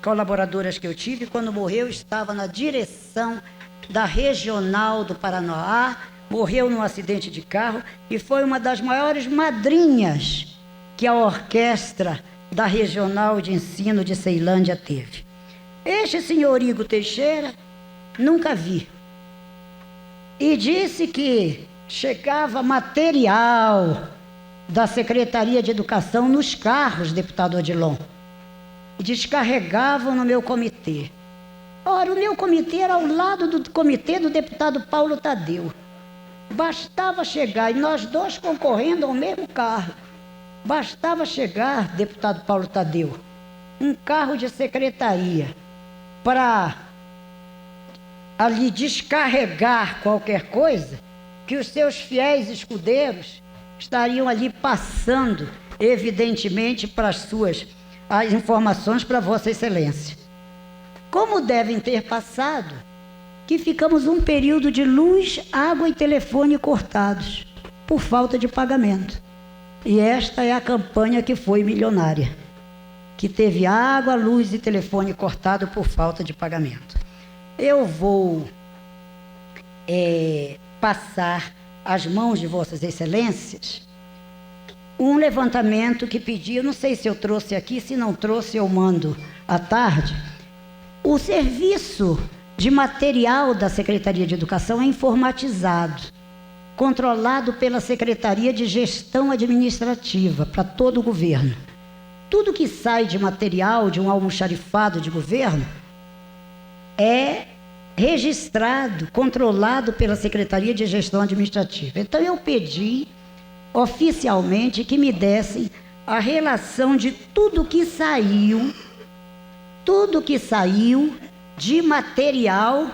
colaboradoras que eu tive. Quando morreu, estava na direção da Regional do Paranoá, morreu num acidente de carro e foi uma das maiores madrinhas que a orquestra da Regional de Ensino de Ceilândia teve. Este senhor Igor Teixeira, nunca vi. E disse que chegava material da Secretaria de Educação nos carros, deputado Odilon, e descarregavam no meu comitê. Ora, o meu comitê era ao lado do comitê do deputado Paulo Tadeu. Bastava chegar, e nós dois concorrendo ao mesmo carro. Bastava chegar, deputado Paulo Tadeu, um carro de secretaria para ali descarregar qualquer coisa, que os seus fiéis escudeiros estariam ali passando, evidentemente, para as informações para Vossa Excelência. Como devem ter passado, que ficamos um período de luz, água e telefone cortados, por falta de pagamento. E esta é a campanha que foi milionária, que teve água, luz e telefone cortado por falta de pagamento. Eu vou passar às mãos de Vossas Excelências um levantamento que pedi, eu não sei se eu trouxe aqui, se não trouxe eu mando à tarde. O serviço de material da Secretaria de Educação é informatizado, controlado pela Secretaria de Gestão Administrativa para todo o governo. Tudo que sai de material de um almoxarifado de governo é registrado, controlado pela Secretaria de Gestão Administrativa. Então eu pedi oficialmente que me dessem a relação de tudo que saiu de material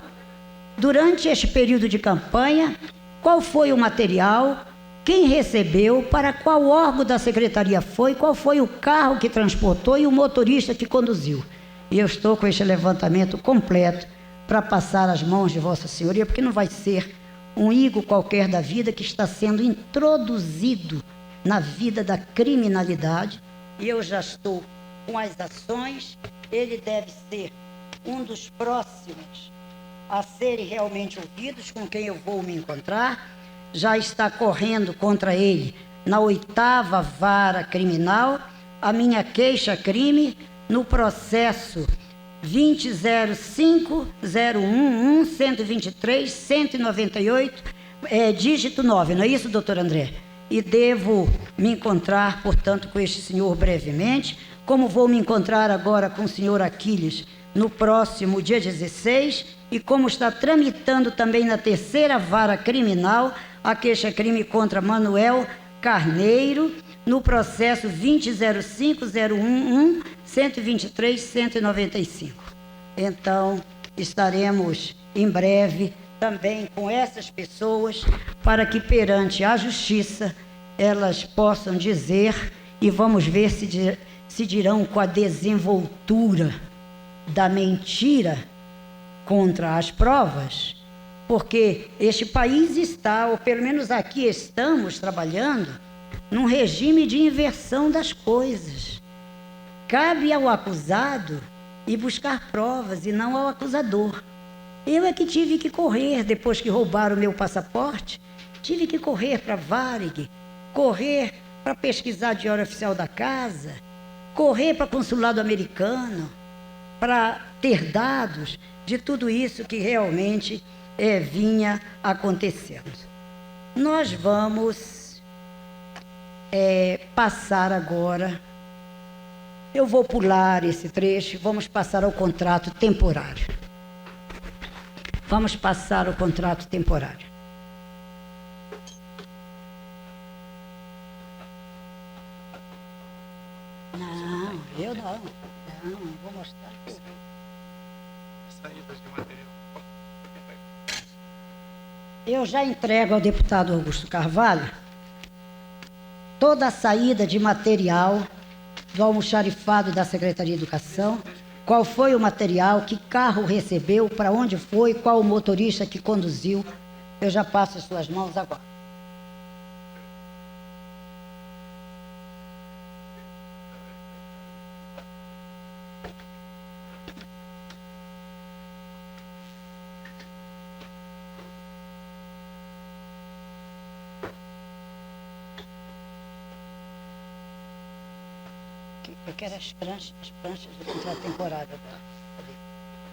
durante este período de campanha, qual foi o material, quem recebeu, para qual órgão da secretaria foi, qual foi o carro que transportou e o motorista que conduziu. E eu estou com este levantamento completo para passar às mãos de Vossa Senhoria, porque não vai ser um Igor qualquer da vida que está sendo introduzido na vida da criminalidade, e eu já estou com as ações. Ele deve ser um dos próximos a serem realmente ouvidos, com quem eu vou me encontrar. Já está correndo contra ele na 8ª Vara Criminal a minha queixa-crime no processo 20.05.011.123.198, dígito 9, não é isso, doutor André? E devo me encontrar, portanto, com este senhor brevemente, como vou me encontrar agora com o senhor Aquiles no próximo dia 16, e como está tramitando também na 3ª Vara Criminal a queixa-crime contra Manuel Carneiro, no processo 20.05.011.123.195. Então, estaremos em breve também com essas pessoas, para que perante a justiça elas possam dizer, e vamos ver se dirão com a desenvoltura da mentira contra as provas, porque este país está, ou pelo menos aqui estamos trabalhando, num regime de inversão das coisas. Cabe ao acusado ir buscar provas e não ao acusador. Eu é que tive que correr, depois que roubaram o meu passaporte, tive que correr para a Varig, correr para pesquisar de hora oficial da casa, correr para consulado americano, para ter dados de tudo isso que realmente vinha acontecendo. Nós vamos passar agora, eu vou pular esse trecho, vamos passar ao contrato temporário. Vamos passar ao contrato temporário. Não, eu não. Não vou mostrar. Saídas de material. Eu já entrego ao deputado Augusto Carvalho toda a saída de material do almoxarifado da Secretaria de Educação, qual foi o material, que carro recebeu, para onde foi, qual o motorista que conduziu. Eu já passo as suas mãos agora. Eu quero as pranchas do contrato temporário.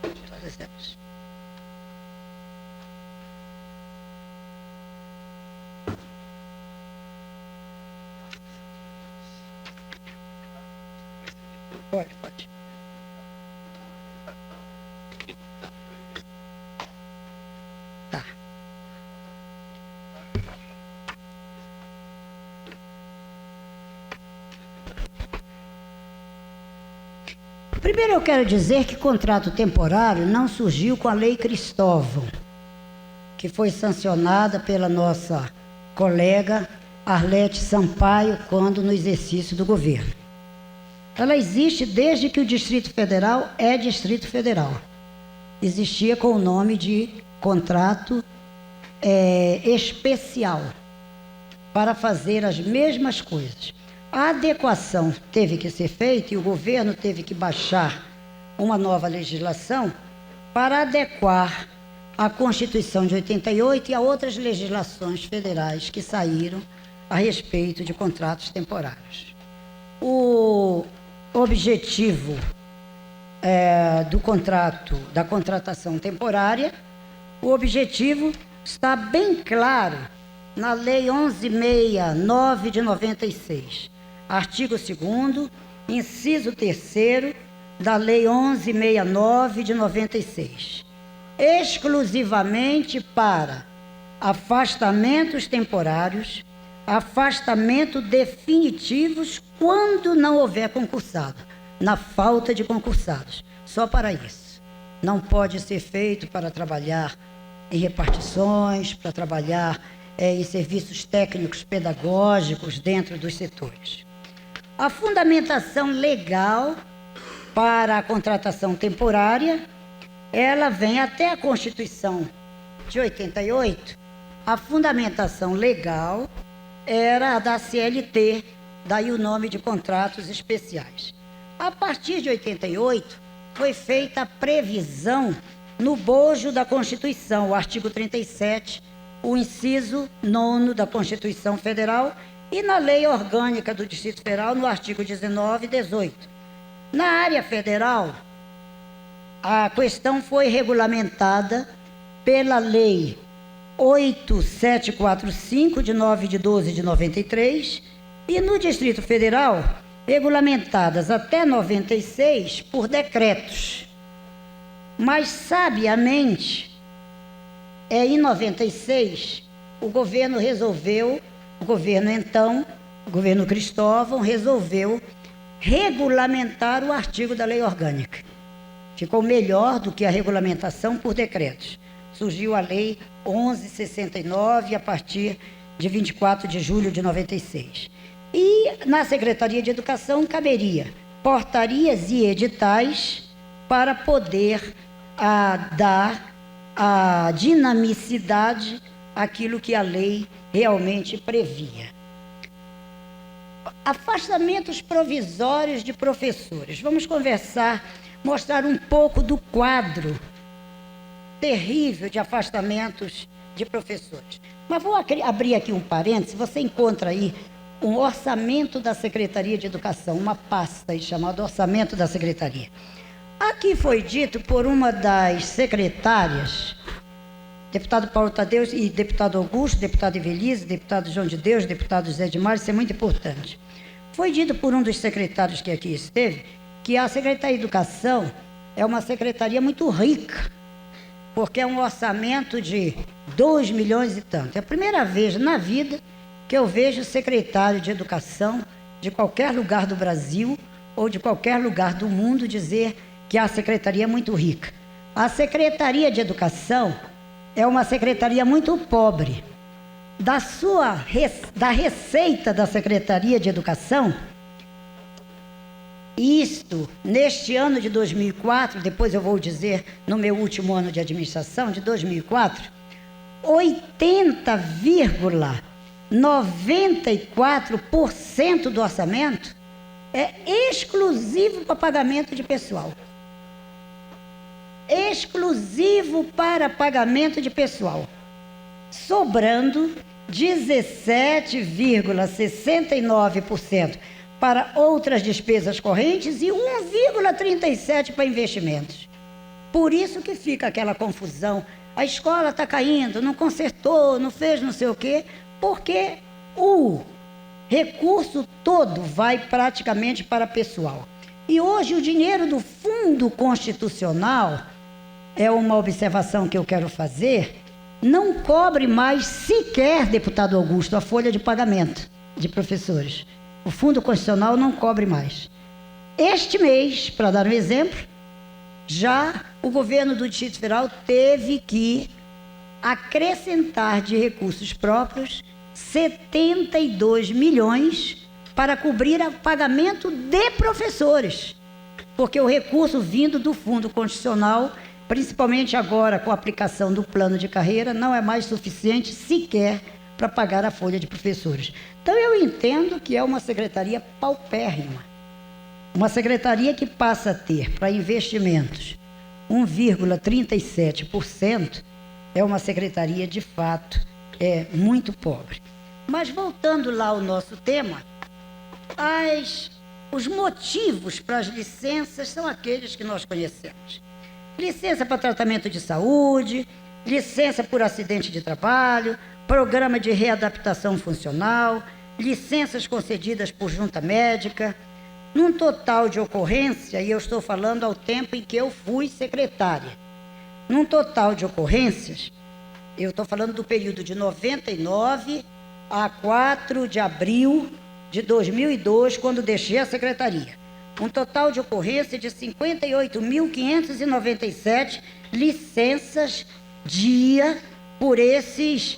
Cadê? Todas elas. Pode. Tá. Primeiro eu quero dizer que contrato temporário não surgiu com a Lei Cristóvão, que foi sancionada pela nossa colega Arlete Sampaio quando no exercício do governo. Ela existe desde que o Distrito Federal é Distrito Federal. Existia com o nome de contrato especial para fazer as mesmas coisas. A adequação teve que ser feita e o governo teve que baixar uma nova legislação para adequar a Constituição de 88 e a outras legislações federais que saíram a respeito de contratos temporários. O objetivo do contrato, da contratação temporária, o objetivo está bem claro na Lei 1169 de 96, artigo 2º, inciso 3º da Lei 1169 de 96, exclusivamente para afastamentos temporários, afastamento definitivos quando não houver concursado, na falta de concursados, só para isso. Não pode ser feito para trabalhar em repartições, para trabalhar em serviços técnicos pedagógicos dentro dos setores. A fundamentação legal para a contratação temporária, ela vem até a Constituição de 88, a fundamentação legal era a da CLT, daí o nome de contratos especiais. A partir de 88, foi feita a previsão no bojo da Constituição, o artigo 37, o inciso 9º da Constituição Federal e na Lei Orgânica do Distrito Federal, no artigo 19 e 18. Na área federal, a questão foi regulamentada pela Lei 8745, de 9 de 12 de 93, e no Distrito Federal, regulamentadas até 96 por decretos. Mas, sabiamente, em 96, o governo Cristóvão resolveu regulamentar o artigo da Lei Orgânica. Ficou melhor do que a regulamentação por decretos. Surgiu a Lei 1169 a partir de 24 de julho de 96. E na Secretaria de Educação caberia portarias e editais para poder dar a dinamicidade àquilo que a lei realmente previa. Afastamentos provisórios de professores. Vamos mostrar um pouco do quadro terrível de afastamentos de professores. Mas vou abrir aqui um parênteses, você encontra aí um orçamento da Secretaria de Educação, uma pasta aí chamada Orçamento da Secretaria. Aqui foi dito por uma das secretárias, deputado Paulo Tadeu e deputado Augusto, deputado Evelise, deputado João de Deus, deputado José de Mário, isso é muito importante. Foi dito por um dos secretários que aqui esteve, que a Secretaria de Educação é uma secretaria muito rica, porque é um orçamento de 2 milhões e tanto. É a primeira vez na vida que eu vejo secretário de Educação de qualquer lugar do Brasil ou de qualquer lugar do mundo dizer que a secretaria é muito rica. A Secretaria de Educação é uma secretaria muito pobre. Da receita da Secretaria de Educação, isto, neste ano de 2004, depois eu vou dizer no meu último ano de administração, de 2004, 80,94% do orçamento é exclusivo para pagamento de pessoal. Exclusivo para pagamento de pessoal. Sobrando 17,69% para outras despesas correntes e 1,37 para investimentos. Por isso que fica aquela confusão. A escola está caindo, não consertou, não fez não sei o quê, porque o recurso todo vai praticamente para pessoal. E hoje o dinheiro do Fundo Constitucional, é uma observação que eu quero fazer, não cobre mais sequer, deputado Augusto, a folha de pagamento de professores. O Fundo Constitucional não cobre mais. Este mês, para dar um exemplo, já o governo do Distrito Federal teve que acrescentar de recursos próprios 72 milhões para cobrir o pagamento de professores, porque o recurso vindo do Fundo Constitucional, principalmente agora com a aplicação do plano de carreira, não é mais suficiente sequer para pagar a folha de professores. Então eu entendo que é uma secretaria paupérrima, uma secretaria que passa a ter para investimentos 1,37%, é uma secretaria de fato muito pobre. Mas voltando lá ao nosso tema, os motivos para as licenças são aqueles que nós conhecemos. Licença para tratamento de saúde, licença por acidente de trabalho, programa de readaptação funcional, licenças concedidas por junta médica, num total de ocorrência, e eu estou falando ao tempo em que eu fui secretária, num total de ocorrências, eu estou falando do período de 99 a 4 de abril de 2002, quando deixei a secretaria. Um total de ocorrência de 58.597 licenças dia por esses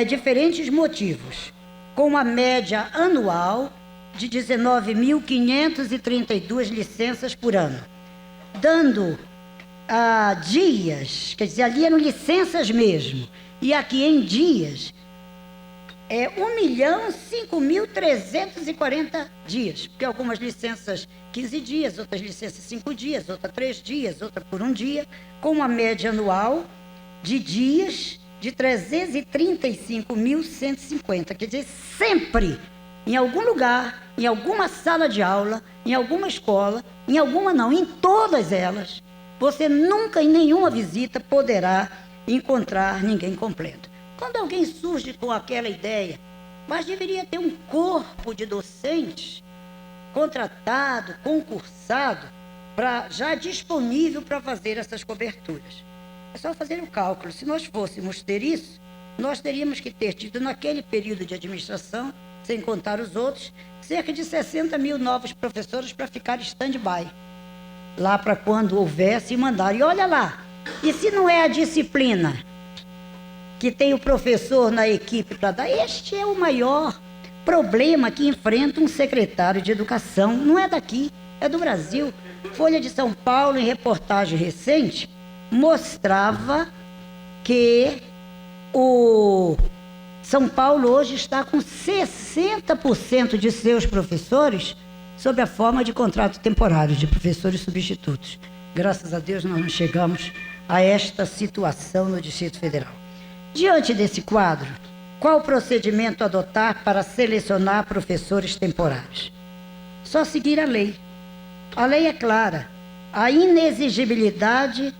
diferentes motivos, com uma média anual de 19.532 licenças por ano, dando dias, quer dizer, ali eram licenças mesmo, e aqui em dias, 1.005.340 dias, porque algumas licenças 15 dias, outras licenças 5 dias, outras 3 dias, outra por 1 dia, com uma média anual de dias de 335.150, quer dizer, sempre em algum lugar, em alguma sala de aula, em alguma escola, em alguma não, em todas elas, você nunca em nenhuma visita poderá encontrar ninguém completo. Quando alguém surge com aquela ideia, mas deveria ter um corpo de docentes contratado, concursado, já disponível para fazer essas coberturas. É só fazer o cálculo. Se nós fôssemos ter isso, nós teríamos que ter tido naquele período de administração, sem contar os outros, cerca de 60 mil novos professores para ficar stand-by, lá para quando houvesse mandar. E olha lá, e se não é a disciplina que tem o professor na equipe para dar, este é o maior problema que enfrenta um secretário de educação, não é daqui, é do Brasil. Folha de São Paulo, em reportagem recente, mostrava que o São Paulo hoje está com 60% de seus professores sob a forma de contrato temporário, de professores substitutos. Graças a Deus nós não chegamos a esta situação no Distrito Federal. Diante desse quadro, qual o procedimento adotar para selecionar professores temporários? Só seguir a lei. A lei é clara. A inexigibilidade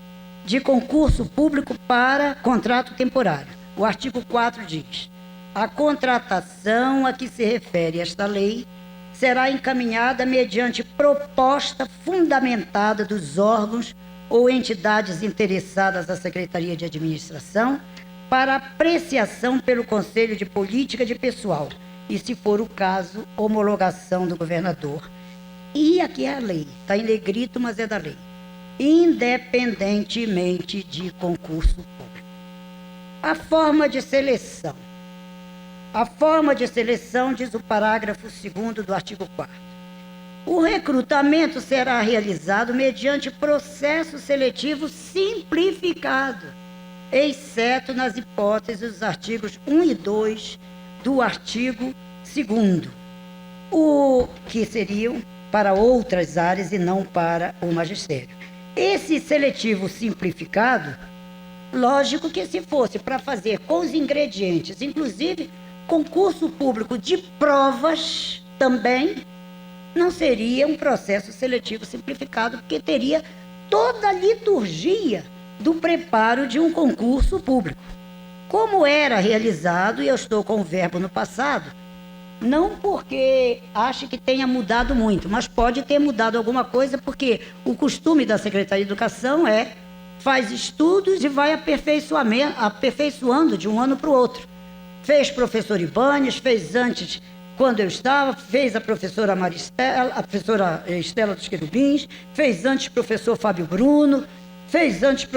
de concurso público para contrato temporário. O artigo 4 diz: a contratação a que se refere esta lei será encaminhada mediante proposta fundamentada dos órgãos ou entidades interessadas à Secretaria de Administração para apreciação pelo Conselho de Política de Pessoal e, se for o caso, homologação do governador. E aqui é a lei, está em negrito, mas é da lei. Independentemente de concurso público. A forma de seleção. A forma de seleção, diz o parágrafo 2º do artigo 4º. O recrutamento será realizado mediante processo seletivo simplificado, exceto nas hipóteses dos artigos 1 e 2 do artigo 2º, o que seriam para outras áreas e não para o magistério. Esse seletivo simplificado, lógico que se fosse para fazer com os ingredientes, inclusive concurso público de provas também, não seria um processo seletivo simplificado, porque teria toda a liturgia do preparo de um concurso público. Como era realizado, e eu estou com o verbo no passado, não porque ache que tenha mudado muito, mas pode ter mudado alguma coisa, porque o costume da Secretaria de Educação faz estudos e vai aperfeiçoando de um ano para o outro. Fez professor Ibanes, fez antes, quando eu estava, fez a professora Maristela, a professora Estela dos Querubins, fez antes professor Fábio Bruno, fez antes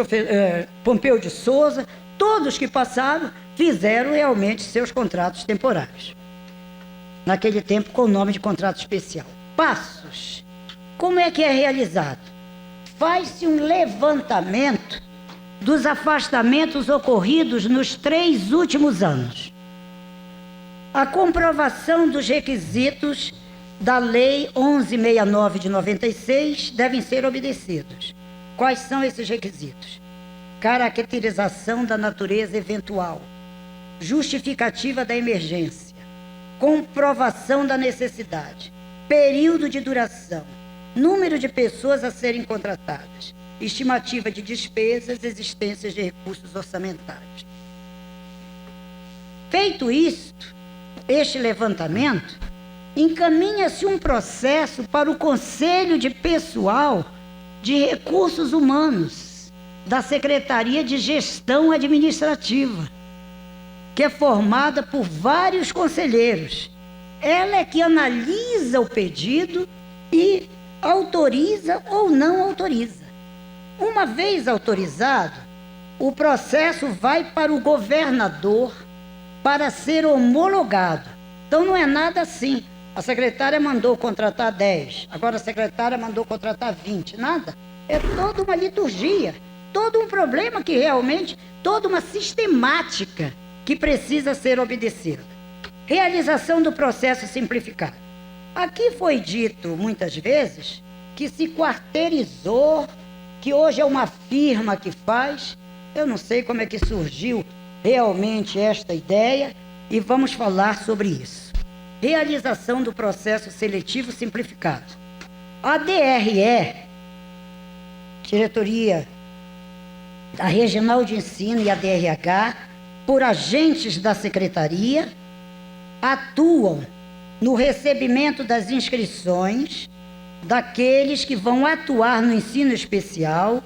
Pompeu de Souza. Todos que passaram fizeram realmente seus contratos temporários. Naquele tempo com o nome de contrato especial. Passos. Como é que é realizado? Faz-se um levantamento dos afastamentos ocorridos nos 3 últimos anos. A comprovação dos requisitos da Lei 1169 de 96 devem ser obedecidos. Quais são esses requisitos? Caracterização da natureza eventual, justificativa da emergência, comprovação da necessidade, período de duração, número de pessoas a serem contratadas, estimativa de despesas, existência de recursos orçamentários. Feito isto, este levantamento, encaminha-se um processo para o Conselho de Pessoal de Recursos Humanos da Secretaria de Gestão Administrativa, que é formada por vários conselheiros. Ela é que analisa o pedido e autoriza ou não autoriza. Uma vez autorizado, o processo vai para o governador para ser homologado. Então não é nada assim. A secretária mandou contratar 10, agora a secretária mandou contratar 20. Nada. É toda uma liturgia, todo um problema que realmente, toda uma sistemática que precisa ser obedecida. Realização do processo simplificado. Aqui foi dito muitas vezes que se quarteirizou, que hoje é uma firma que faz. Eu não sei como é que surgiu realmente esta ideia e vamos falar sobre isso. Realização do processo seletivo simplificado. A DRE, Diretoria da Regional de Ensino, e a DRH, por agentes da Secretaria, atuam no recebimento das inscrições daqueles que vão atuar no ensino especial,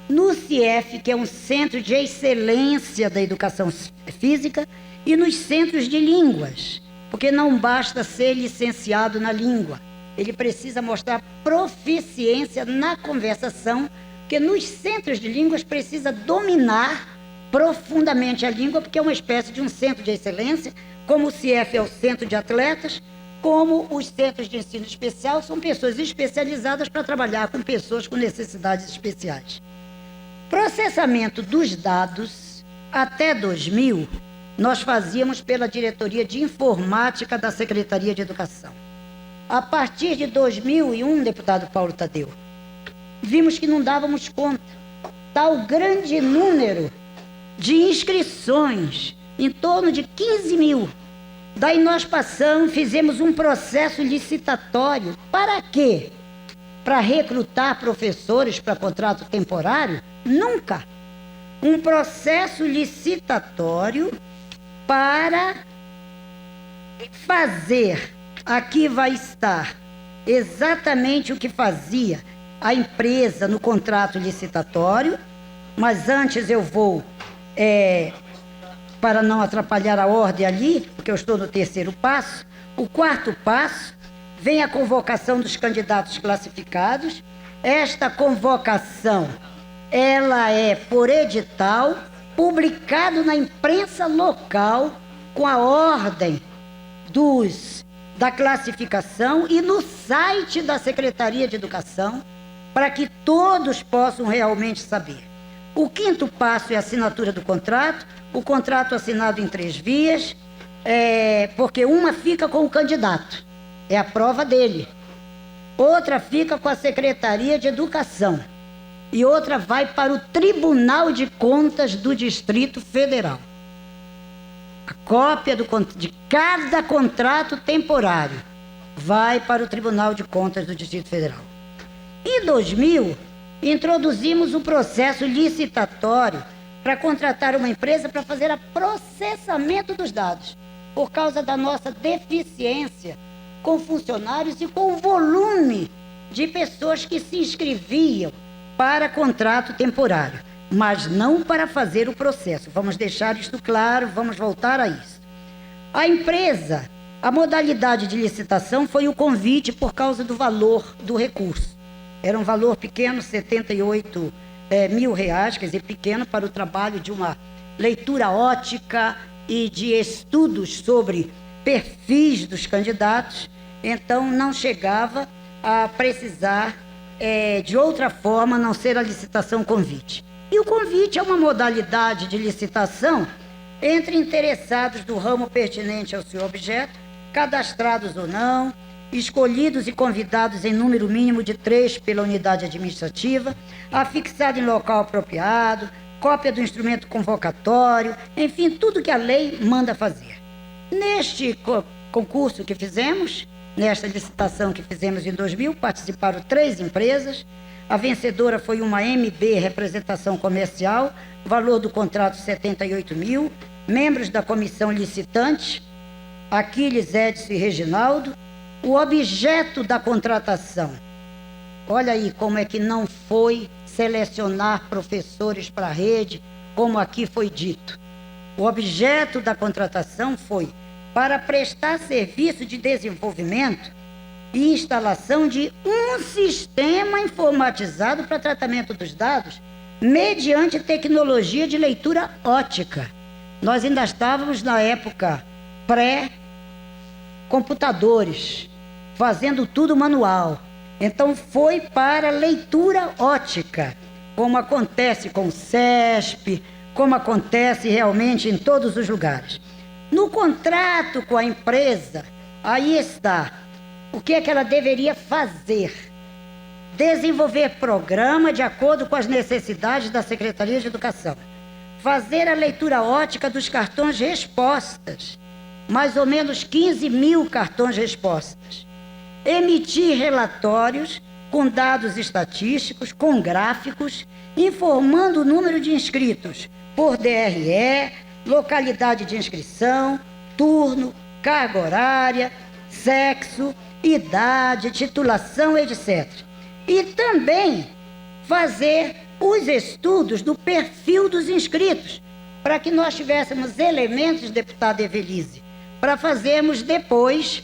no CIEF, que é um centro de excelência da educação física, e nos centros de línguas, porque não basta ser licenciado na língua, ele precisa mostrar proficiência na conversação, porque nos centros de línguas precisa dominar profundamente a língua, porque é uma espécie de um centro de excelência, como o CIEF é o centro de atletas, como os centros de ensino especial são pessoas especializadas para trabalhar com pessoas com necessidades especiais. Processamento dos dados, até 2000, nós fazíamos pela Diretoria de Informática da Secretaria de Educação. A partir de 2001, deputado Paulo Tadeu, vimos que não dávamos conta. Tal grande número de inscrições, em torno de 15 mil. Daí nós fizemos um processo licitatório. Para quê? Para recrutar professores para contrato temporário? Nunca. Um processo licitatório para fazer, aqui vai estar exatamente o que fazia a empresa no contrato licitatório, mas antes eu vou, para não atrapalhar a ordem ali, porque eu estou no 3º passo, o 4º passo, vem a convocação dos candidatos classificados. Esta convocação, ela é por edital, publicado na imprensa local, com a ordem da classificação e no site da Secretaria de Educação, para que todos possam realmente saber. O 5º passo é a assinatura do contrato, o contrato assinado em 3 vias, porque uma fica com o candidato, é a prova dele. Outra fica com a Secretaria de Educação e outra vai para o Tribunal de Contas do Distrito Federal. A cópia de cada contrato temporário vai para o Tribunal de Contas do Distrito Federal. Em 2000, introduzimos o processo licitatório para contratar uma empresa para fazer o processamento dos dados, por causa da nossa deficiência com funcionários e com o volume de pessoas que se inscreviam para contrato temporário, mas não para fazer o processo. Vamos deixar isto claro, vamos voltar a isso. A empresa, a modalidade de licitação foi o convite por causa do valor do recurso. Era um valor pequeno, 78 mil reais, quer dizer, pequeno para o trabalho de uma leitura ótica e de estudos sobre perfis dos candidatos. Então, não chegava a precisar de outra forma, a não ser a licitação convite. E o convite é uma modalidade de licitação entre interessados do ramo pertinente ao seu objeto, cadastrados ou não, escolhidos e convidados em número mínimo de 3 pela unidade administrativa, afixado em local apropriado, cópia do instrumento convocatório, enfim, tudo que a lei manda fazer. Neste concurso que fizemos, nesta licitação que fizemos em 2000, participaram 3 empresas. A vencedora foi uma MB Representação Comercial, valor do contrato 78 mil, membros da comissão licitante, Aquiles, Edson e Reginaldo. O objeto da contratação, olha aí como é que não foi selecionar professores para a rede, como aqui foi dito. O objeto da contratação foi para prestar serviço de desenvolvimento e instalação de um sistema informatizado para tratamento dos dados mediante tecnologia de leitura ótica. Nós ainda estávamos na época pré-computadores, fazendo tudo manual. Então foi para leitura ótica, como acontece com o CESP, como acontece realmente em todos os lugares. No contrato com a empresa, aí está o que é que ela deveria fazer: desenvolver programa de acordo com as necessidades da Secretaria de Educação, fazer a leitura ótica dos cartões respostas, mais ou menos 15 mil cartões respostas, emitir relatórios com dados estatísticos, com gráficos, informando o número de inscritos por DRE, localidade de inscrição, turno, carga horária, sexo, idade, titulação, etc. E também fazer os estudos do perfil dos inscritos, para que nós tivéssemos elementos, deputada Evelise, para fazermos depois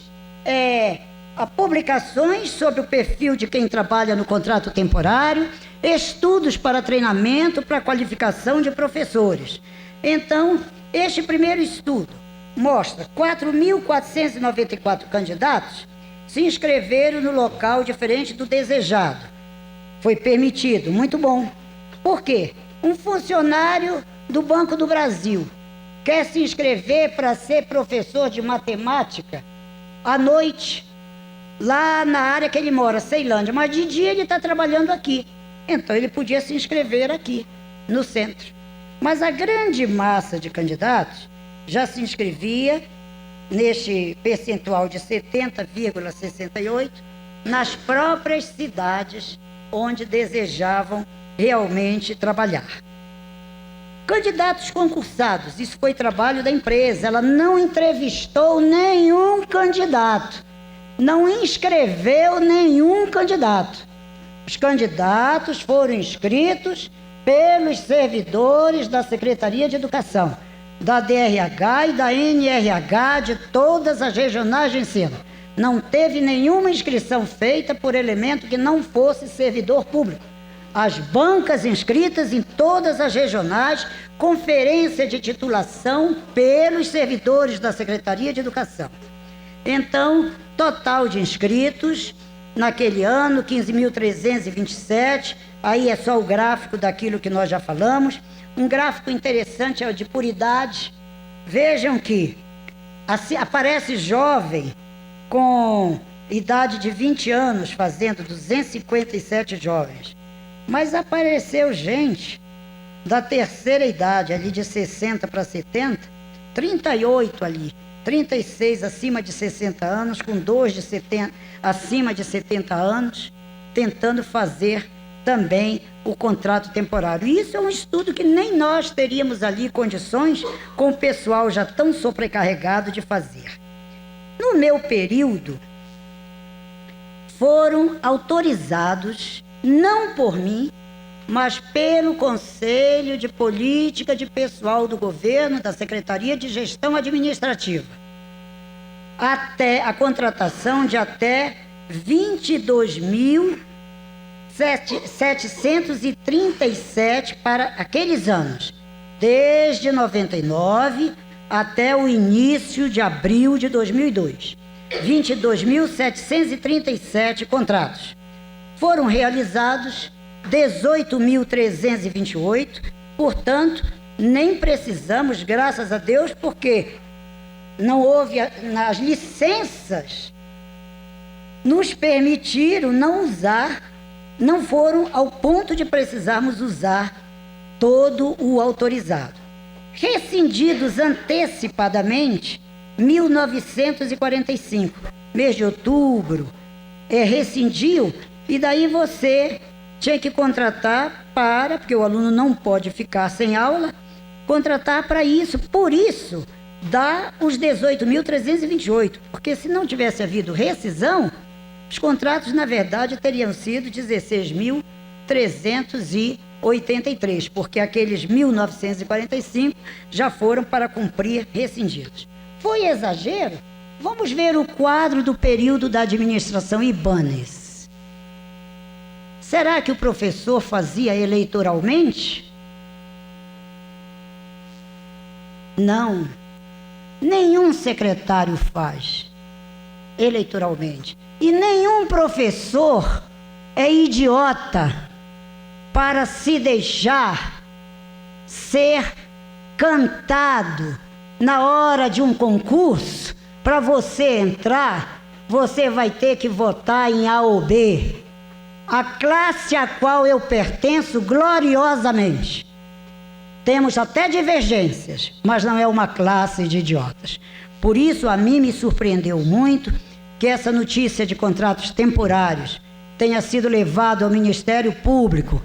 publicações sobre o perfil de quem trabalha no contrato temporário, estudos para treinamento, para qualificação de professores. Então, este primeiro estudo mostra 4.494 candidatos se inscreveram no local diferente do desejado. Foi permitido, muito bom. Por quê? Um funcionário do Banco do Brasil quer se inscrever para ser professor de matemática à noite, lá na área que ele mora, Ceilândia, mas de dia ele está trabalhando aqui. Então ele podia se inscrever aqui, no centro. Mas a grande massa de candidatos já se inscrevia neste percentual de 70,68 nas próprias cidades onde desejavam realmente trabalhar. Candidatos concursados, isso foi trabalho da empresa, ela não entrevistou nenhum candidato, não inscreveu nenhum candidato. Os candidatos foram inscritos pelos servidores da Secretaria de Educação, da DRH e da NRH de todas as regionais de ensino. Não teve nenhuma inscrição feita por elemento que não fosse servidor público. As bancas inscritas em todas as regionais, conferência de titulação pelos servidores da Secretaria de Educação. Então, total de inscritos naquele ano, 15.327, aí é só o gráfico daquilo que nós já falamos. Um gráfico interessante é o de por idade. Vejam que assim, aparece jovem com idade de 20 anos fazendo 257 jovens. Mas apareceu gente da terceira idade, ali de 60 para 70, 38 ali. 36 acima de 60 anos, com 2 acima de 70 anos, tentando fazer também o contrato temporário. Isso é um estudo que nem nós teríamos ali condições, com o pessoal já tão sobrecarregado, de fazer. No meu período, foram autorizados, não por mim, mas pelo Conselho de Política de Pessoal do Governo, da Secretaria de Gestão Administrativa, até a contratação de até 22.737 para aqueles anos, desde 99 até o início de abril de 2002. 22.737 contratos. Foram realizados 18.328, portanto, nem precisamos, graças a Deus, porque não houve, as licenças nos permitiram não usar, não foram ao ponto de precisarmos usar todo o autorizado. Rescindidos antecipadamente, 1945, mês de outubro, rescindiu, e daí você tinha que contratar porque o aluno não pode ficar sem aula, contratar para isso. Por isso, dá os 18.328, porque se não tivesse havido rescisão, os contratos, na verdade, teriam sido 16.383, porque aqueles 1.945 já foram para cumprir rescindidos. Foi exagero? Vamos ver o quadro do período da administração Ibanez. Será que o professor fazia eleitoralmente? Não. Nenhum secretário faz eleitoralmente. E nenhum professor é idiota para se deixar ser cantado na hora de um concurso. Para você entrar, você vai ter que votar em A ou B. A classe a qual eu pertenço, gloriosamente. Temos até divergências, mas não é uma classe de idiotas. Por isso, a mim me surpreendeu muito que essa notícia de contratos temporários tenha sido levada ao Ministério Público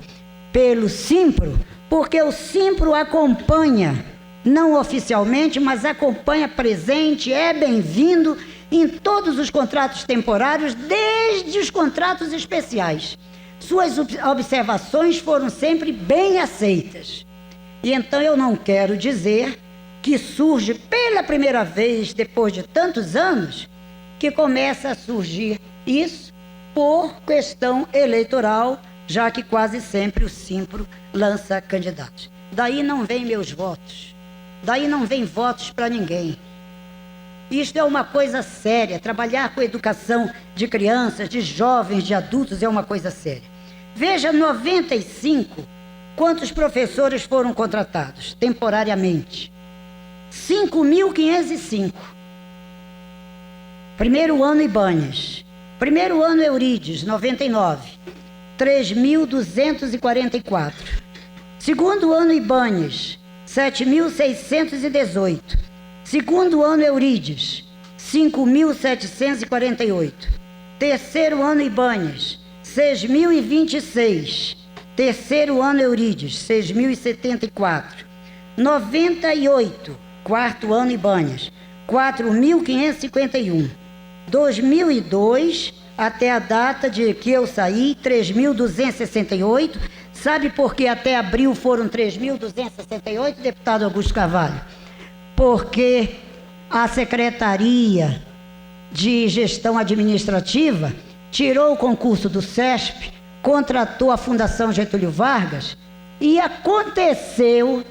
pelo Simpro, porque o Simpro acompanha, não oficialmente, mas acompanha presente, é bem-vindo em todos os contratos temporários, desde os contratos especiais. Suas observações foram sempre bem aceitas. E então eu não quero dizer que surge pela primeira vez, depois de tantos anos, que começa a surgir isso por questão eleitoral, já que quase sempre o Simpro lança candidatos. Daí não vem meus votos, daí não vem votos para ninguém. Isto é uma coisa séria. Trabalhar com educação de crianças, de jovens, de adultos é uma coisa séria. Veja, 95, quantos professores foram contratados temporariamente? 5.505. Primeiro ano Ibanez. Primeiro ano Eurides, 99. 3.244. Segundo ano Ibanez, 7.618. Segundo ano Eurides, 5.748. Terceiro ano Ibanez, 6.026. Terceiro ano Eurides, 6.074. 98. Quarto ano Ibanez, 4.551. 2002, até a data de que eu saí, 3.268. Sabe por que até abril foram 3.268, deputado Augusto Carvalho? Porque a Secretaria de Gestão Administrativa tirou o concurso do CESP, contratou a Fundação Getúlio Vargas e aconteceu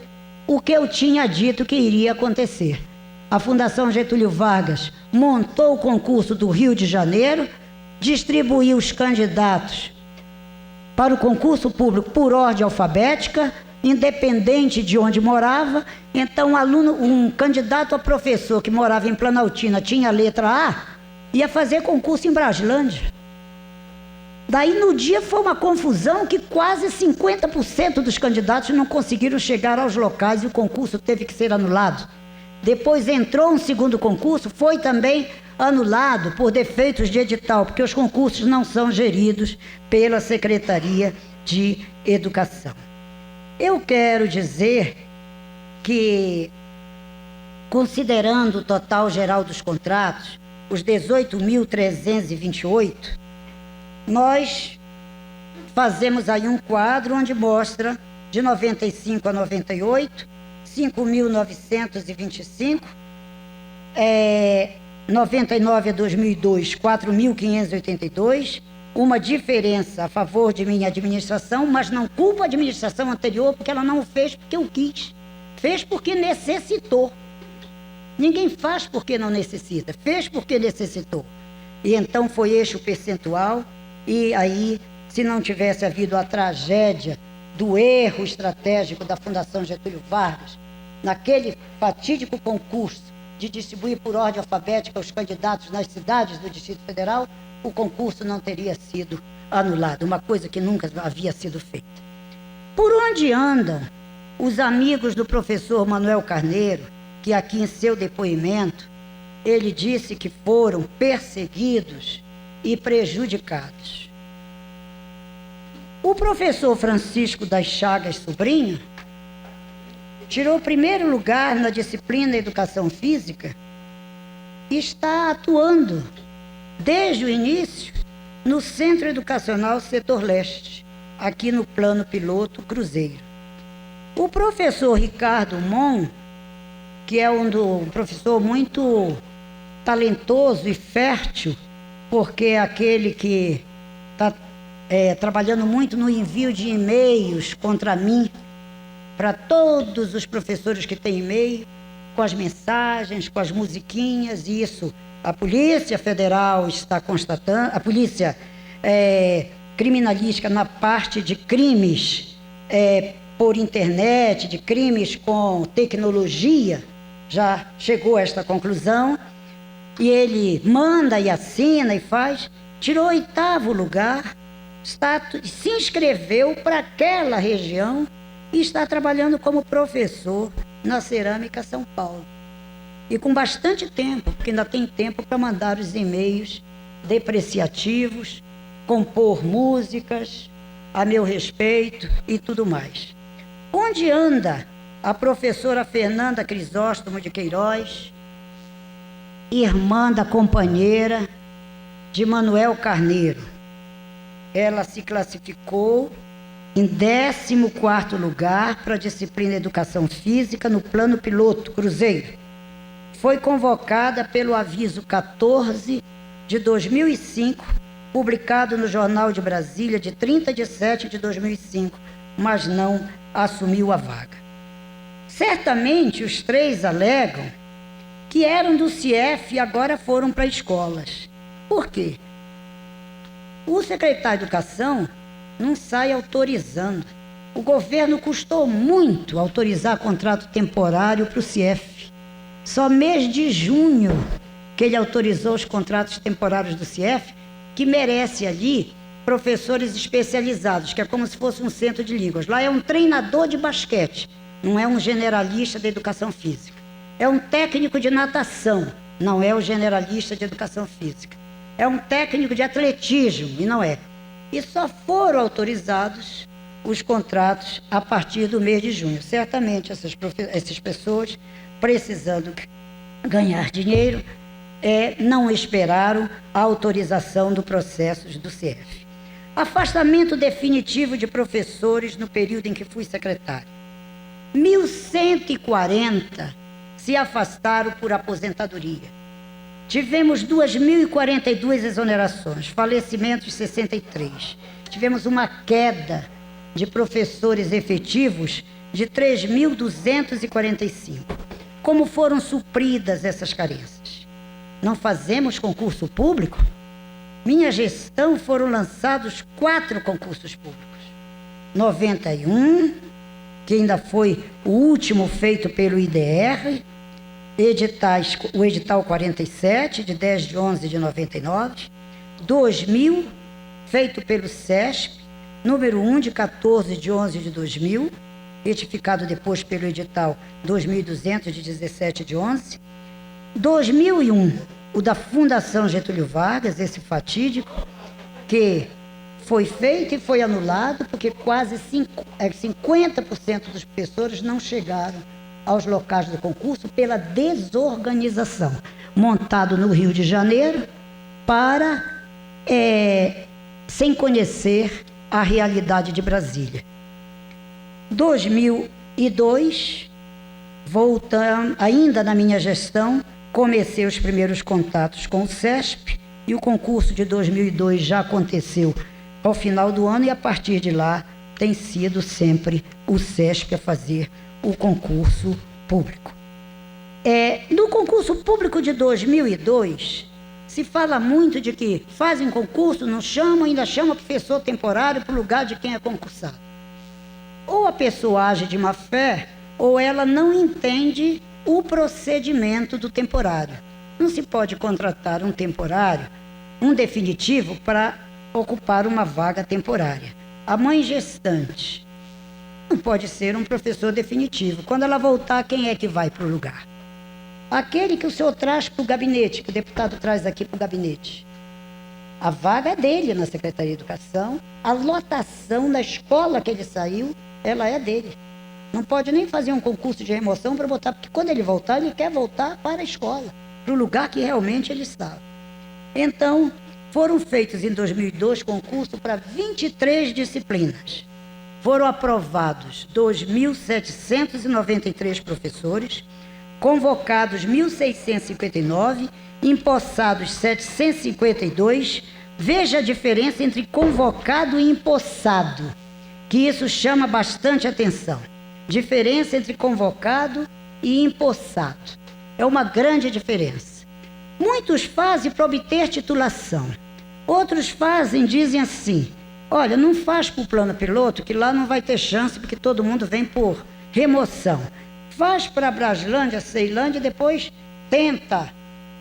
o que eu tinha dito que iria acontecer. A Fundação Getúlio Vargas montou o concurso do Rio de Janeiro, distribuiu os candidatos para o concurso público por ordem alfabética, independente de onde morava. Então, um candidato a professor que morava em Planaltina, tinha a letra A, ia fazer concurso em Braslândia. Daí, no dia, foi uma confusão que quase 50% dos candidatos não conseguiram chegar aos locais e o concurso teve que ser anulado. depois entrou um segundo concurso, foi também anulado por defeitos de edital, porque os concursos não são geridos pela Secretaria de Educação. Eu quero dizer que, considerando o total geral dos contratos, os 18.328, nós fazemos aí um quadro onde mostra de 95 a 98, 5.925, 99 a 2002, 4.582, uma diferença a favor de minha administração, mas não culpo a administração anterior, porque ela não fez porque eu quis, fez porque necessitou. Ninguém faz porque não necessita, fez porque necessitou. E então foi este o percentual, e aí, se não tivesse havido a tragédia do erro estratégico da Fundação Getúlio Vargas, naquele fatídico concurso de distribuir por ordem alfabética os candidatos nas cidades do Distrito Federal, o concurso não teria sido anulado, uma coisa que nunca havia sido feita. Por onde andam os amigos do professor Manuel Carneiro, que aqui em seu depoimento, ele disse que foram perseguidos e prejudicados? O professor Francisco das Chagas Sobrinho tirou o primeiro lugar na disciplina Educação Física e está atuando desde o início no Centro Educacional Setor Leste, aqui no Plano Piloto Cruzeiro. O professor Ricardo Mon, que é um professor muito talentoso e fértil, porque é aquele que está trabalhando muito no envio de e-mails contra mim, para todos os professores que têm e-mail, com as mensagens, com as musiquinhas, e isso a Polícia Federal está constatando, a Polícia Criminalística na parte de crimes por internet, de crimes com tecnologia, já chegou a esta conclusão, e ele manda e assina e faz, tirou 8º lugar, se inscreveu para aquela região e está trabalhando como professor na Cerâmica São Paulo. E com bastante tempo, porque ainda tem tempo para mandar os e-mails depreciativos, compor músicas a meu respeito e tudo mais. Onde anda a professora Fernanda Crisóstomo de Queiroz, irmã da companheira de Manuel Carneiro? Ela se classificou em 14º lugar para a disciplina Educação Física no Plano Piloto Cruzeiro. Foi convocada pelo aviso 14 de 2005, publicado no Jornal de Brasília de 30 de 7 de 2005, mas não assumiu a vaga. Certamente os 3 alegam que eram do CIEF e agora foram para escolas. Por quê? O secretário de Educação não sai autorizando. O governo custou muito autorizar contrato temporário para o CIEF. Só mês de junho que ele autorizou os contratos temporários do CIEF, que merece ali professores especializados, que é como se fosse um centro de línguas. Lá é um treinador de basquete, não é um generalista de educação física. É um técnico de natação, não é o generalista de educação física. É um técnico de atletismo, e não é. E só foram autorizados os contratos a partir do mês de junho. Certamente essas pessoas, precisando ganhar dinheiro, não esperaram a autorização do processo do CIEF. Afastamento definitivo de professores no período em que fui secretário. 1.140 se afastaram por aposentadoria. Tivemos 2.042 exonerações, falecimentos 63. Tivemos uma queda de professores efetivos de 3.245. Como foram supridas essas carências? Não fazemos concurso público? Minha gestão foram lançados 4 concursos públicos. 91, que ainda foi o último feito pelo IDR, o edital 47, de 10 de 11 de 99, 2000, feito pelo CESP, número 1, de 14 de 11 de 2000, retificado depois pelo edital 2200 de 17/11. 2001, o da Fundação Getúlio Vargas, esse fatídico, que foi feito e foi anulado porque quase 50% dos professores não chegaram aos locais do concurso pela desorganização, montado no Rio de Janeiro sem conhecer a realidade de Brasília. 2002, voltando, ainda na minha gestão, comecei os primeiros contatos com o CESP e o concurso de 2002 já aconteceu ao final do ano e a partir de lá tem sido sempre o CESP a fazer o concurso público. No concurso público de 2002, se fala muito de que fazem concurso, não chamam, ainda chama professor temporário para o lugar de quem é concursado. Ou a pessoa age de má fé, ou ela não entende o procedimento do temporário. Não se pode contratar um temporário, um definitivo, para ocupar uma vaga temporária. A mãe gestante não pode ser um professor definitivo. Quando ela voltar, quem é que vai para o lugar? Aquele que o senhor traz para o gabinete, que o deputado traz aqui para o gabinete. A vaga é dele na Secretaria de Educação, a lotação da escola que ele saiu, ela é dele. Não pode nem fazer um concurso de remoção para botar, porque quando ele voltar, ele quer voltar para a escola, para o lugar que realmente ele estava. Então, foram feitos em 2002 concurso para 23 disciplinas. Foram aprovados 2.793 professores, convocados 1.659, empossados 752. Veja a diferença entre convocado e empossado, que isso chama bastante atenção. Diferença entre convocado e empossado. É uma grande diferença. Muitos fazem para obter titulação. Outros dizem assim, olha, não faz para o plano piloto, que lá não vai ter chance, porque todo mundo vem por remoção. Faz para a Braslândia, Ceilândia, e depois tenta,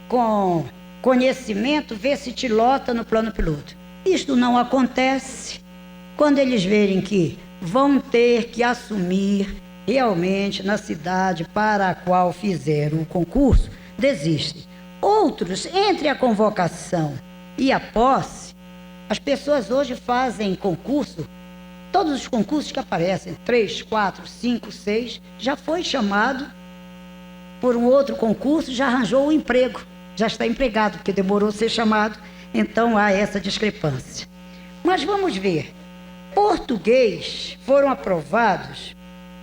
com conhecimento, ver se te lota no plano piloto. Isto não acontece quando eles verem que vão ter que assumir realmente na cidade para a qual fizeram o concurso, desistem. Outros, entre a convocação e a posse, as pessoas hoje fazem concurso, todos os concursos que aparecem, 3, 4, 5, 6, já foi chamado por um outro concurso, já arranjou o emprego, já está empregado, porque demorou a ser chamado, então há essa discrepância. Mas vamos ver, português foram aprovados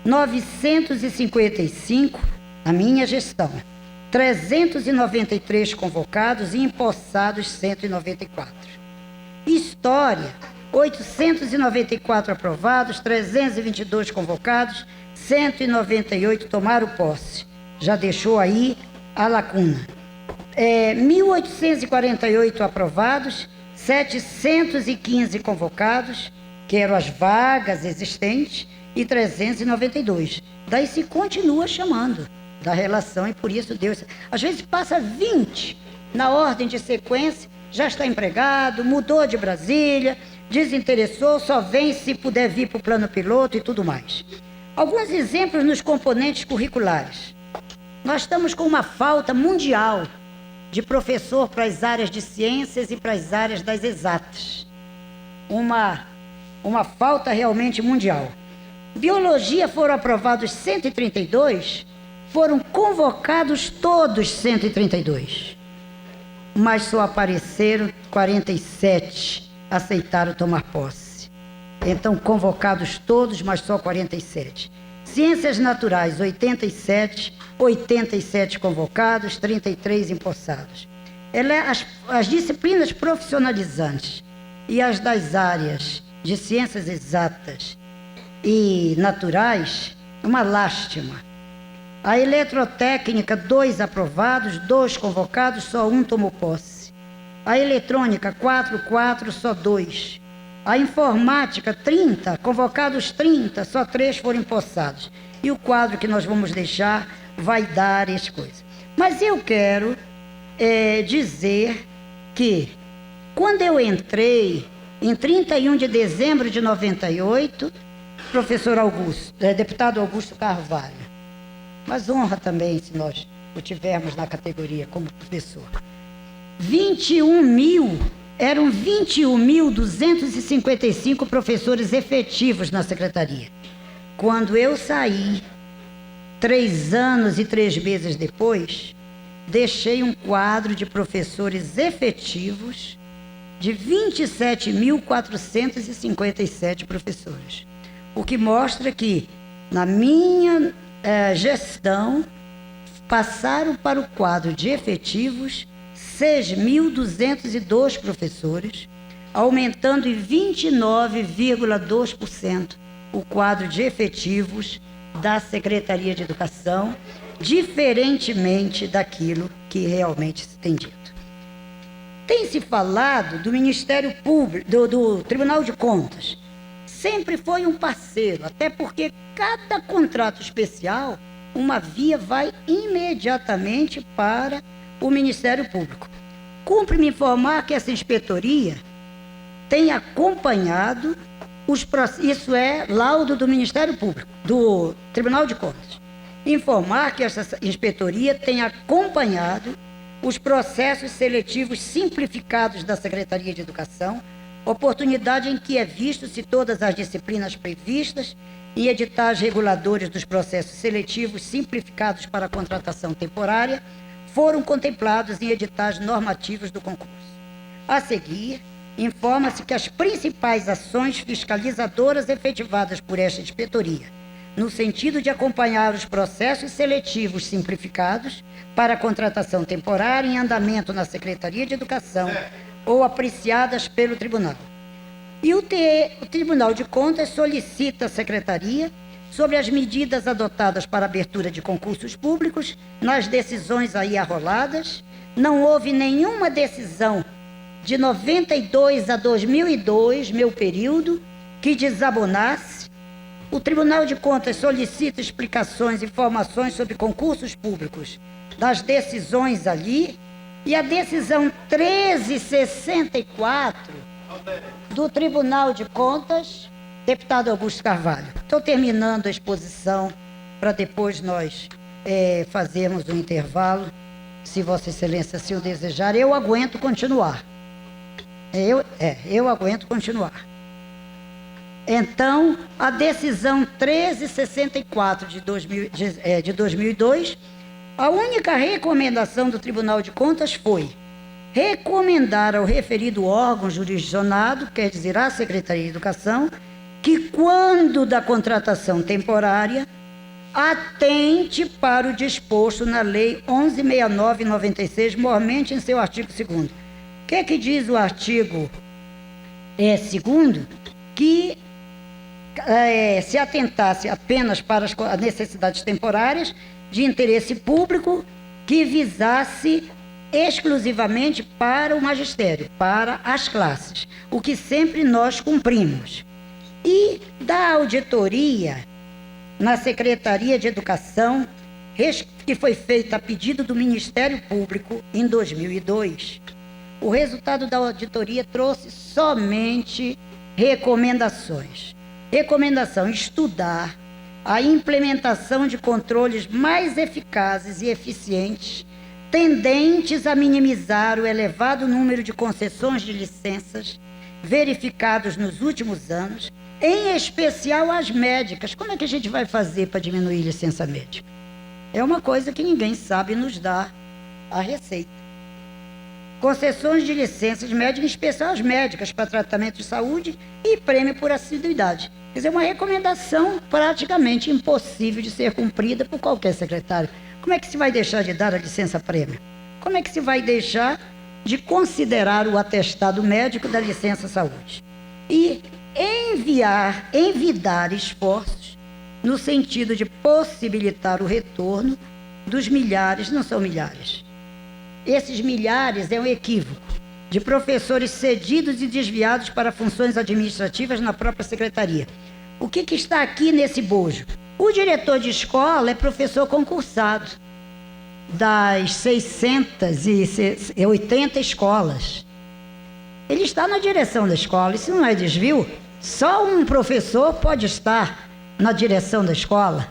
955 na minha gestão, 393 convocados e empossados 194. História, 894 aprovados, 322 convocados, 198 tomaram posse. Já deixou aí a lacuna. 1.848 aprovados, 715 convocados, que eram as vagas existentes, e 392. Daí se continua chamando da relação, e por isso Deus... Às vezes passa 20 na ordem de sequência, já está empregado, mudou de Brasília, desinteressou, só vem se puder vir para o plano piloto e tudo mais. Alguns exemplos nos componentes curriculares. Nós estamos com uma falta mundial de professor para as áreas de ciências e para as áreas das exatas. Uma falta realmente mundial. Biologia foram aprovados 132, foram convocados todos 132. Mas só apareceram 47, aceitaram tomar posse. Então, convocados todos, mas só 47. Ciências naturais, 87 convocados, 33 empossados. As disciplinas profissionalizantes e as das áreas de ciências exatas e naturais, uma lástima. A eletrotécnica, 2 aprovados, 2 convocados, só 1 tomou posse. A eletrônica, 4, só 2. A informática, 30, convocados 30, só 3 foram empossados. E o quadro que nós vamos deixar vai dar as coisas. Mas eu quero dizer que, quando eu entrei, em 31 de dezembro de 98, professor Augusto, deputado Augusto Carvalho. Mas honra também se nós o tivermos na categoria como professor. Eram 21.255 professores efetivos na secretaria. Quando eu saí, 3 anos e 3 meses depois, deixei um quadro de professores efetivos de 27.457 professores. O que mostra que, na minha gestão, passaram para o quadro de efetivos 6.202 professores, aumentando em 29,2% o quadro de efetivos da Secretaria de Educação, diferentemente daquilo que realmente se tem dito. Tem se falado do Ministério Público, do Tribunal de Contas. Sempre foi um parceiro, até porque cada contrato especial, uma via vai imediatamente para o Ministério Público. Cumpre-me informar que essa inspetoria tem acompanhado isso é laudo do Ministério Público, do Tribunal de Contas. Informar que essa inspetoria tem acompanhado os processos seletivos simplificados da Secretaria de Educação, oportunidade em que é visto se todas as disciplinas previstas em editais reguladores dos processos seletivos simplificados para a contratação temporária foram contemplados em editais normativos do concurso. A seguir, informa-se que as principais ações fiscalizadoras efetivadas por esta inspetoria, no sentido de acompanhar os processos seletivos simplificados para a contratação temporária em andamento na Secretaria de Educação ou apreciadas pelo Tribunal. E o Tribunal de Contas solicita à Secretaria sobre as medidas adotadas para a abertura de concursos públicos. Nas decisões aí arroladas, não houve nenhuma decisão de 92 a 2002, meu período, que desabonasse. O Tribunal de Contas solicita explicações e informações sobre concursos públicos das decisões ali, e a decisão 1364 do Tribunal de Contas, deputado Augusto Carvalho. Estou terminando a exposição para depois nós fazermos um intervalo, se Vossa Excelência assim o desejar. Eu aguento continuar. Eu aguento continuar. Então, a decisão 1364 de 2002, a única recomendação do Tribunal de Contas foi recomendar ao referido órgão jurisdicionado, quer dizer, à Secretaria de Educação, que quando da contratação temporária, atente para o disposto na Lei 11.69/96, mormente em seu artigo 2º. O que diz o artigo 2º? Que se atentasse apenas para as necessidades temporárias de interesse público que visasse exclusivamente para o magistério, para as classes, o que sempre nós cumprimos. E da auditoria na Secretaria de Educação, que foi feita a pedido do Ministério Público em 2002, o resultado da auditoria trouxe somente recomendações. Recomendação: estudar a implementação de controles mais eficazes e eficientes, tendentes a minimizar o elevado número de concessões de licenças verificados nos últimos anos, em especial as médicas. Como é que a gente vai fazer para diminuir licença médica? É uma coisa que ninguém sabe nos dar a receita. Concessões de licenças médicas, em especial as médicas para tratamento de saúde e prêmio por assiduidade. Quer dizer, uma recomendação praticamente impossível de ser cumprida por qualquer secretário. Como é que se vai deixar de dar a licença-prêmio? Como é que se vai deixar de considerar o atestado médico da licença-saúde? E envidar esforços no sentido de possibilitar o retorno dos milhares, não são milhares. Esses milhares é um equívoco, de professores cedidos e desviados para funções administrativas na própria secretaria. O que está aqui nesse bojo? O diretor de escola é professor concursado das 680 escolas. Ele está na direção da escola. Isso não é desvio? Só um professor pode estar na direção da escola,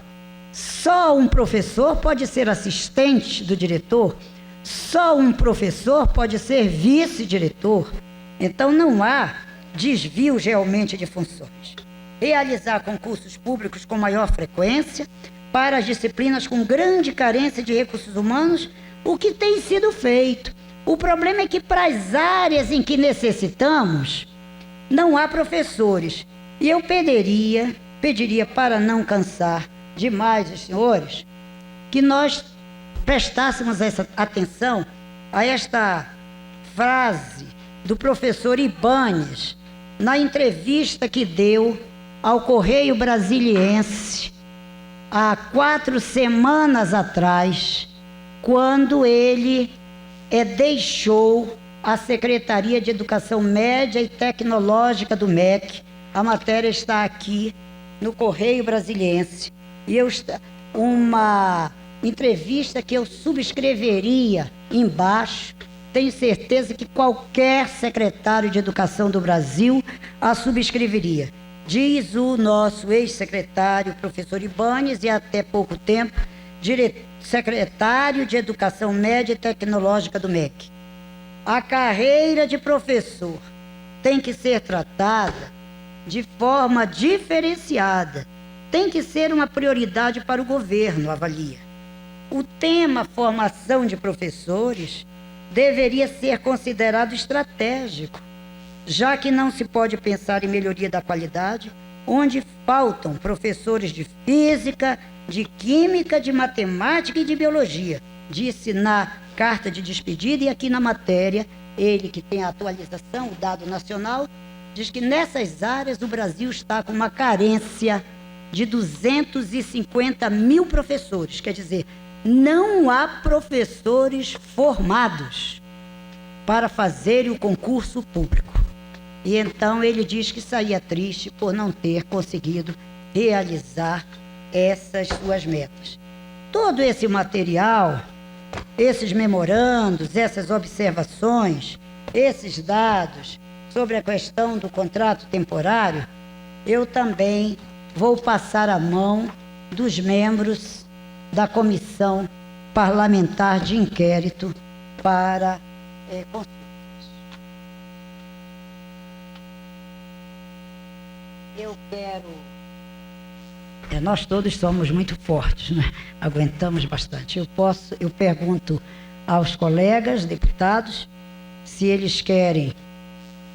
só um professor pode ser assistente do diretor, só um professor pode ser vice-diretor. Então não há desvio realmente de funções. Realizar concursos públicos com maior frequência para as disciplinas com grande carência de recursos humanos, o que tem sido feito. O problema é que para as áreas em que necessitamos, não há professores. E eu pediria para não cansar demais os senhores, que nós prestássemos essa atenção a esta frase do professor Ibanes, na entrevista que deu ao Correio Brasiliense, há 4 semanas atrás, quando ele deixou a Secretaria de Educação Média e Tecnológica do MEC. A matéria está aqui no Correio Brasiliense. E uma entrevista que eu subscreveria embaixo. Tenho certeza que qualquer secretário de Educação do Brasil a subscreveria. Diz o nosso ex-secretário, professor Ibanes, e até pouco tempo, secretário de Educação Média e Tecnológica do MEC. A carreira de professor tem que ser tratada de forma diferenciada. Tem que ser uma prioridade para o governo, avalia. O tema formação de professores deveria ser considerado estratégico, já que não se pode pensar em melhoria da qualidade, onde faltam professores de física, de química, de matemática e de biologia, disse na carta de despedida. E aqui na matéria, ele que tem a atualização, o dado nacional, diz que nessas áreas o Brasil está com uma carência de 250 mil professores. Quer dizer, não há professores formados para fazerem o concurso público. E então ele diz que saía triste por não ter conseguido realizar essas suas metas. Todo esse material, esses memorandos, essas observações, esses dados sobre a questão do contrato temporário, eu também vou passar a mão dos membros da Comissão Parlamentar de Inquérito para consultas. Eu quero... nós todos somos muito fortes, né? Aguentamos bastante. Eu pergunto aos colegas deputados se eles querem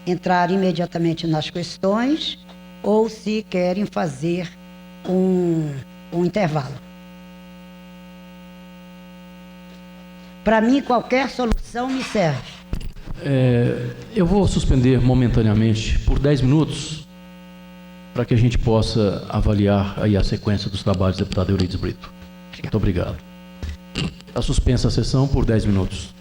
entrar imediatamente nas questões ou se querem fazer um intervalo. Para mim, qualquer solução me serve. Eu vou suspender momentaneamente por 10 minutos para que a gente possa avaliar aí a sequência dos trabalhos do deputado Eurides Brito. Muito obrigado. Está suspensa a sessão por 10 minutos.